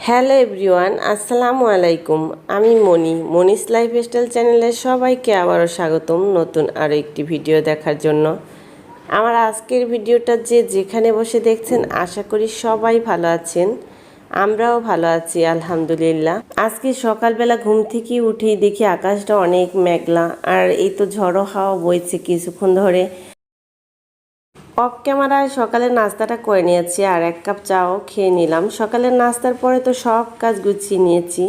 Hello everyone, আসসালামু আলাইকুম। আমি মনিস লাইফস্টাইল চ্যানেলে সবাইকে আবারও স্বাগতম নতুন আরও একটি ভিডিও দেখার জন্য। আমার আজকের ভিডিওটা যেখানে বসে দেখছেন আশা করি সবাই ভালো আছেন। আমরাও ভালো আছি আলহামদুলিল্লাহ। আজকে সকালবেলা ঘুম থেকে উঠেই দেখি আকাশটা অনেক মেঘলা, আর এই তো ঝড়ো হাওয়া বইছে কিছুক্ষণ ধরে। অফ ক্যামেরায় সকালের নাস্তাটা করে নিয়েছি আর এক কাপ চাও খেয়ে নিলাম। সকালের নাস্তার পরে তো সব কাজ গুছিয়ে নিয়েছি।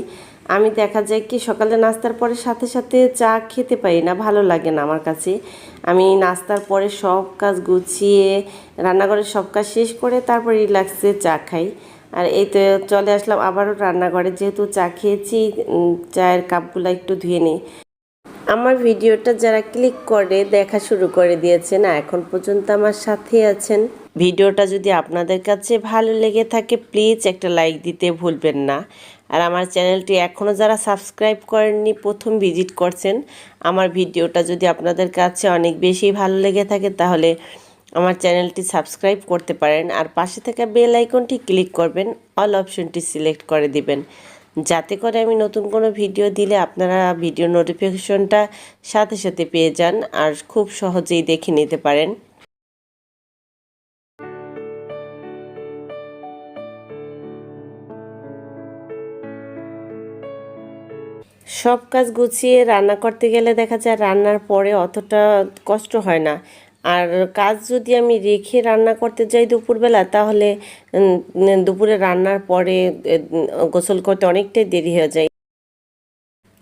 আমি দেখা যায় কি সকালের নাস্তার পরে সাথে সাথে চা খেতে পারি না, ভালো লাগে না আমার কাছে। আমি নাস্তার পরে সব কাজ গুছিয়ে রান্নাঘরের সব কাজ শেষ করে তারপর রিল্যাক্সে চা খাই। আর এই তো চলে আসলাম আবারও রান্নাঘরে, যেহেতু চা খেয়েছি চায়ের কাপগুলো একটু ধুয়ে নিই। আমার ভিডিওটা যারা ক্লিক করে দেখা শুরু করে দিয়েছেন, এখন পর্যন্ত আমার সাথে আছেন। ভিডিওটা যদি আপনাদের কাছে ভালো লেগে থাকে প্লিজ একটা লাইক দিতে ভুলবেন না। আর আমার চ্যানেলটি এখনও যারা সাবস্ক্রাইব করেননি প্রথম ভিজিট করছেন, আমার ভিডিওটা যদি আপনাদের কাছে অনেক বেশি ভালো লেগে থাকে তাহলে আমার চ্যানেলটি সাবস্ক্রাইব করতে পারেন। আর পাশে থাকা বেল আইকনটি ক্লিক করবেন, অল অপশনটি সিলেক্ট করে দিবেন, যাতে করে আমি নতুন কোনো ভিডিও দিলে আপনারা ভিডিও নোটিফিকেশনটা সাথে সাথে পেয়ে যান আর খুব সহজেই দেখে নিতে পারেন। সব কাজ গুছিয়ে রান্না করতে গেলে দেখা যায় রান্নার পরে অতটা কষ্ট হয় না। আর কাজ যদি আমি রেখে রান্না করতে যাই দুপুরবেলা, তাহলে দুপুরে রান্নার পরে গোসল করতে অনেকটাই দেরি হয়ে যায়।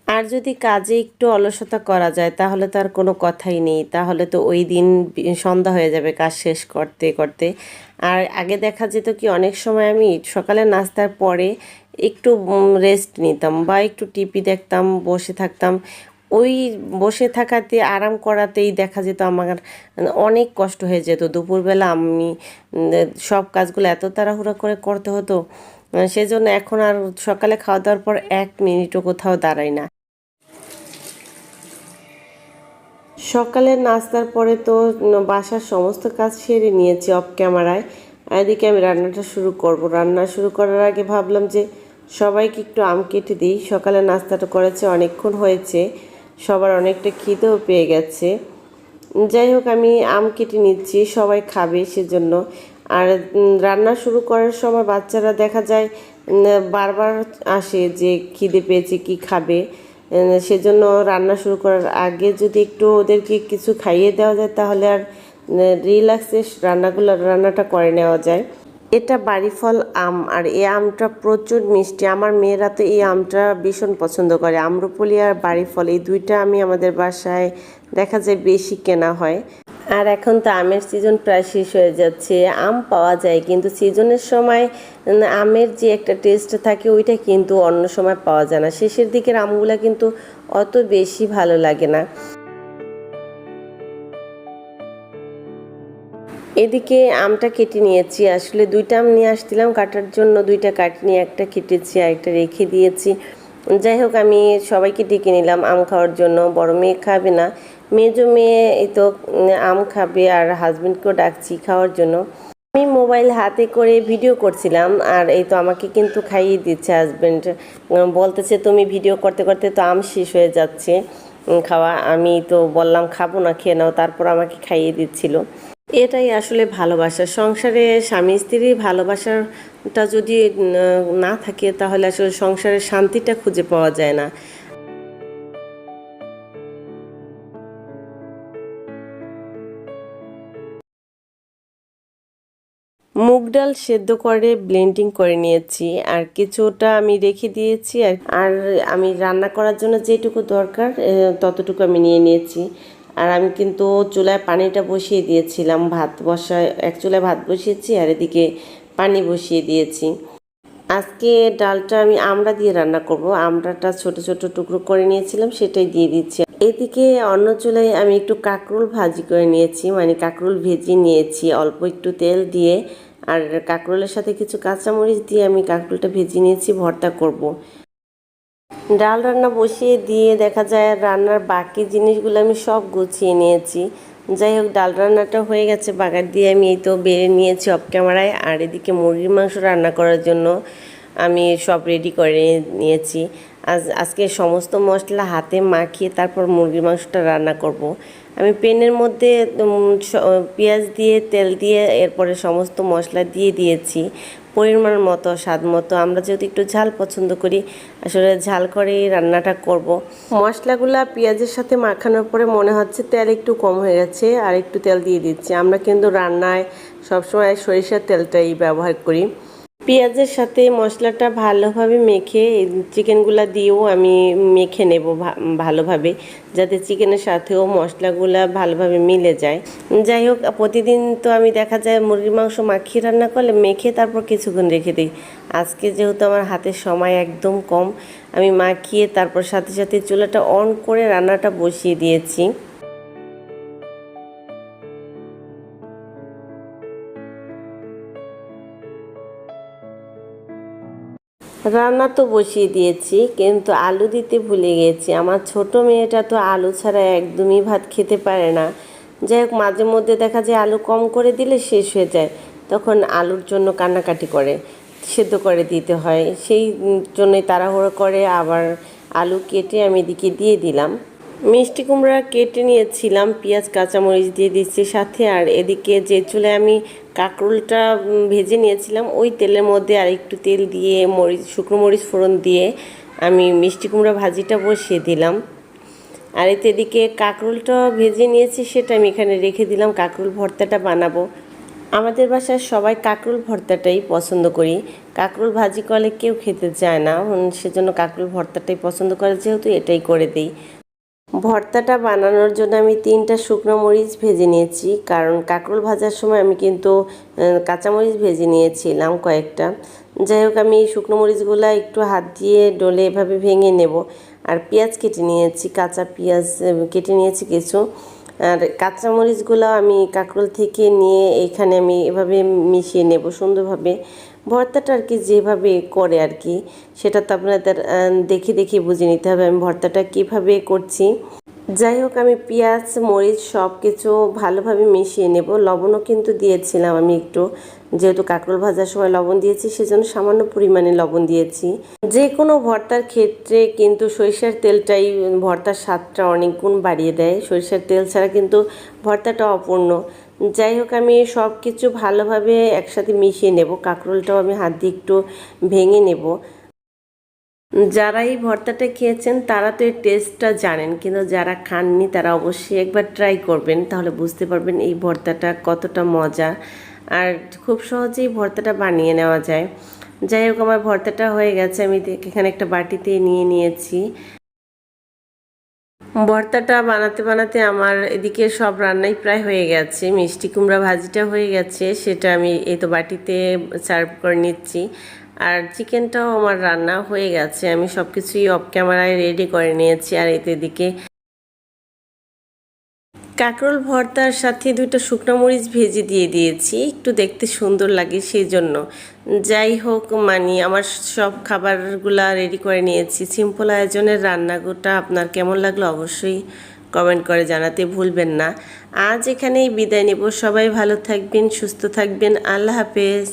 আর যদি কাজে একটু অলসতা করা যায় তাহলে তার কোনো কথাই নেই, তাহলে তো ওই দিন সন্ধ্যা হয়ে যাবে কাজ শেষ করতে করতে। আর আগে দেখা যেত কি অনেক সময় আমি সকালে নাস্তার পরে একটু রেস্ট নিতাম বা একটু টিভি দেখতাম, বসে থাকতাম। ওই বসে থাকাতে আরাম করাতেই দেখা যেত আমার অনেক কষ্ট হয়ে যেত। দুপুরবেলা আমি সব কাজগুলো এত তাড়াহুড়া করে করতে হতো, সেজন্য এখন আর সকালে খাওয়া দাওয়ার পর 1 মিনিটও কোথাও দাঁড়াই না। সকালের নাস্তার পরে তো বাসার সমস্ত কাজ সেরে নিয়েছি অফ ক্যামেরায়। এদিকে আমি রান্নাটা শুরু করব। রান্না শুরু করার আগে ভাবলাম যে সবাইকে একটু আম কেটে দিই। সকালের নাস্তাটা করেছে অনেকক্ষণ হয়েছে, সবার অনেকটা খিদেও পেয়ে গেছে। যাই হোক আমি আম কেটে নিচ্ছি, সবাই খাবে সেজন্য। আর রান্না শুরু করার সময় বাচ্চারা দেখা যায় বারবার আসে যে খিদে পেয়েছে কি খাবে। সেজন্য রান্না শুরু করার আগে যদি একটু ওদেরকে কিছু খাইয়ে দেওয়া যায় তাহলে আর রিল্যাক্সে রান্নাটা করে নেওয়া যায়। এটা বাড়ি ফল আম, আর এই আমটা প্রচুর মিষ্টি। আমার মেয়েরা তো এই আমটা ভীষণ পছন্দ করে। আম্রপলি আর বাড়ি ফল এই দুইটা আমি আমাদের বাসায় দেখা যায় বেশি কেনা হয়। আর এখন তো আমের সিজন প্রায় শেষ হয়ে যাচ্ছে, আম পাওয়া যায় কিন্তু সিজনের সময় আমের যে একটা টেস্ট থাকে ওইটা কিন্তু অন্য সময় পাওয়া যায় না। শেষের দিকের আমগুলা কিন্তু অত বেশি ভালো লাগে না। এদিকে আমটা কেটে নিয়েছি, আসলে দুইটা আম নিয়ে আসছিলাম কাটার জন্য, দুইটা কাটি নিয়ে একটা কেটেছি আর একটা রেখে দিয়েছি। যাই হোক আমি সবাইকে ডেকে নিলাম আম খাওয়ার জন্য। বড় মেয়ে খাবে না, মেজো মেয়ে এই তো আম খাবে, আর হাজবেন্ডকেও ডাকছি খাওয়ার জন্য। আমি মোবাইল হাতে করে ভিডিও করছিলাম আর এই তো আমাকে কিন্তু খাইয়ে দিচ্ছে হাজবেন্ড। বলতেছে তুমি ভিডিও করতে করতে তো আম শেষ হয়ে যাচ্ছে খাওয়া। আমি তো বললাম খাবো না, খেয়ে নাও, তারপর আমাকে খাইয়ে দিচ্ছিল। এটাই আসলে ভালোবাসা। সংসারে স্বামী স্ত্রীর ভালোবাসাটা যদি না থাকে তাহলে আসলে সংসারের শান্তিটা খুঁজে পাওয়া যায় না। মুগ ডাল সেদ্ধ করে ব্লেন্ডিং করে নিয়েছি আর কিছুটা আমি রেখে দিয়েছি। আর আমি রান্না করার জন্য যেটুকু দরকার ততটুকু আমি নিয়ে নিয়েছি। আর আমি কিন্তু চুলায় পানিটা বসিয়ে দিয়েছিলাম, এক চুলায় ভাত বসিয়েছি আর এদিকে পানি বসিয়ে দিয়েছি। আজকে ডালটা আমি আমড়া দিয়ে রান্না করব। আমড়াটা ছোট ছোট টুকরো করে নিয়েছিলাম, সেটাই দিয়ে দিচ্ছি। এদিকে অন্য চুলায় আমি একটু কাঁকরোল ভাজি করে নিয়েছি, মানে কাঁকরোল ভেজে নিয়েছি অল্প একটু তেল দিয়ে। আর কাঁকরোলের সাথে কিছু কাঁচামরিচ দিয়ে আমি কাঁকরোলটা ভেজে নিয়েছি, ভর্তা করব। ডাল রান্না বসিয়ে দিয়ে দেখা যায় রান্নার বাকি জিনিসগুলো আমি সব গুছিয়ে নিয়েছি। যাই হোক ডাল রান্নাটা হয়ে গেছে, বাগার দিয়ে আমি এই তো বেড়ে নিয়েছি অফ ক্যামেরায়। আর এদিকে মুরগির মাংস রান্না করার জন্য আমি সব রেডি করে নিয়েছি। আজকে সমস্ত মশলা হাতে মাখিয়ে তারপর মুরগির মাংসটা রান্না করব। আমি প্যানের মধ্যে পেঁয়াজ দিয়ে তেল দিয়ে এরপরে সমস্ত মশলা দিয়ে দিয়েছি পরিমাণ মতো, স্বাদ মতো। আমরা যেহেতু একটু ঝাল পছন্দ করি, আসলে ঝাল করেই রান্নাটা করব। মশলাগুলা পেঁয়াজের সাথে মাখানোর পরে মনে হচ্ছে তেল একটু কম হয়ে গেছে, আর একটু তেল দিয়ে দিচ্ছি। আমরা কিন্তু রান্নায় সবসময় সরিষার তেলটাই ব্যবহার করি। পেঁয়াজের সাথে মশলাটা ভালোভাবে মেখে চিকেনগুলা দিয়েও আমি মেখে নেব ভালোভাবে, যাতে চিকেনের সাথেও মশলাগুলা ভালোভাবে মিলে যায়। যাই হোক, প্রতিদিন তো আমি দেখা যায় মুরগির মাংস মাখিয়ে রান্না করলে মেখে তারপর কিছুক্ষণ রেখে দিই। আজকে যেহেতু আমার হাতে সময় একদম কম, আমি মাখিয়ে তারপর সাথে সাথে চুলাটা অন করে রান্নাটা বসিয়ে দিয়েছি। রান্না তো বসিয়ে দিয়েছি, কিন্তু আলু দিতে ভুলে গেছি। আমার ছোট মেয়েটা তো আলু ছাড়া একদমই ভাত খেতে পারে না। যাই হোক, মাঝে মধ্যে দেখা যায় আলু কম করে দিলে শেষ হয়ে যায়, তখন আলুর জন্য কান্নাকাটি করে, সেদ্ধ করে দিতে হয়। সেই জন্যই তাড়াহুড়ো করে আবার আলু কেটে আমি এদিকে দিয়ে দিলাম। মিষ্টি কুমড়া কেটে নিয়েছিলাম, পেঁয়াজ কাঁচামরিচ দিয়ে দিচ্ছি সাথে। আর এদিকে যে চুলায় আমি কাঁকরোলটা ভেজে নিয়েছিলাম, ওই তেলের মধ্যে আর একটু তেল দিয়ে শুকনো মরিচ ফোড়ন দিয়ে আমি মিষ্টি কুমড়া ভাজিটা বসিয়ে দিলাম। আর এদিকে কাঁকরোলটা ভেজে নিয়েছি, সেটা আমি এখানে রেখে দিলাম। কাঁকরোল ভর্তাটা বানাবো। আমাদের বাসায় সবাই কাঁকরোল ভর্তাটাই পছন্দ করি। কাঁকরোল ভাজি করলে কেউ খেতে চায় না, সেজন্য কাঁকরোল ভর্তাটাই পছন্দ করে, যেহেতু এটাই করে দিই। ভর্তাটা বানানোর জন্য আমি 3টা শুকনো মরিচ ভেজে নিয়েছি, কারণ কাঁকরোল ভাজার সময় আমি কিন্তু কাঁচামরিচ ভেজে নিয়েছিলাম কয়েকটা। যাই হোক, আমি এই শুকনো মরিচগুলো একটু হাত দিয়ে ডলে এভাবে ভেঙে নেব। আর পেঁয়াজ কেটে নিয়েছি, কাঁচা পেঁয়াজ কেটে নিয়েছি কিছু। আর কাঁচামরিচগুলো আমি কাঁকরোল থেকে নিয়ে এখানে আমি এভাবে মিশিয়ে নেব সুন্দরভাবে। ভর্তাটা আর কি যেভাবে করে আর কি, সেটা তো আপনাদের দেখে দেখে বুঝে নিতে হবে আমি ভর্তাটা কীভাবে করছি। যাই হোক, আমি পেঁয়াজ মরিচ সব কিছু ভালোভাবে মিশিয়ে নেব। লবণও কিন্তু দিয়েছিলাম আমি একটু, যেহেতু কাঁকরোল ভাজার সময় লবণ দিয়েছি, সেজন্য সামান্য পরিমাণে লবণ দিয়েছি। যে কোনো ভর্তার ক্ষেত্রে কিন্তু সরিষার তেলটাই ভর্তার স্বাদটা অনেক গুণ বাড়িয়ে দেয়। সরিষার তেল ছাড়া কিন্তু ভর্তাটা অপূর্ণ। যাই হোক, আমি সব কিছু ভালোভাবে একসাথে মিশিয়ে নেব। কাঁকরোলটাও আমি হাত দিয়ে একটু ভেঙে নেব। যারা এই ভর্তাটা খেয়েছেন তারা তো এর টেস্টটা জানেন, কিন্তু যারা খাননি তারা অবশ্যই একবার ট্রাই করবেন, তাহলে বুঝতে পারবেন এই ভর্তাটা কতটা মজা। আর খুব সহজেই ভর্তাটা বানিয়ে নেওয়া যায়। যাই হোক, আমার ভর্তাটা হয়ে গেছে, আমি এখানে একটা বাটিতে নিয়ে নিয়েছি। ভর্তাটা বানাতে বানাতে আমার এদিকে সব রান্নাই প্রায় হয়ে গেছে। মিষ্টি কুমড়া ভাজিটা হয়ে গেছে, সেটা আমি এই তো বাটিতে সার্ভ করে নিচ্ছি। আর চিকেনটাও আমার রান্না হয়ে গেছে, আমি সব কিছুই অফ ক্যামেরায় রেডি করে নিয়েছি। আর এদিকে কাঁকরোল ভর্তার সাথে 2টা শুকনো মরিচ ভেজে দিয়ে দিয়েছি, একটু দেখতে সুন্দর লাগে সেই জন্য। যাই হোক, আমার সব খাবারগুলা রেডি করে নিয়েছি। সিম্পল আয়োজনের রান্নাগুলোটা আপনার কেমন লাগলো অবশ্যই কমেন্ট করে জানাতে ভুলবেন না। আজ এখানেই বিদায় নেব। সবাই ভালো থাকবেন, সুস্থ থাকবেন। আল্লাহ হাফেজ।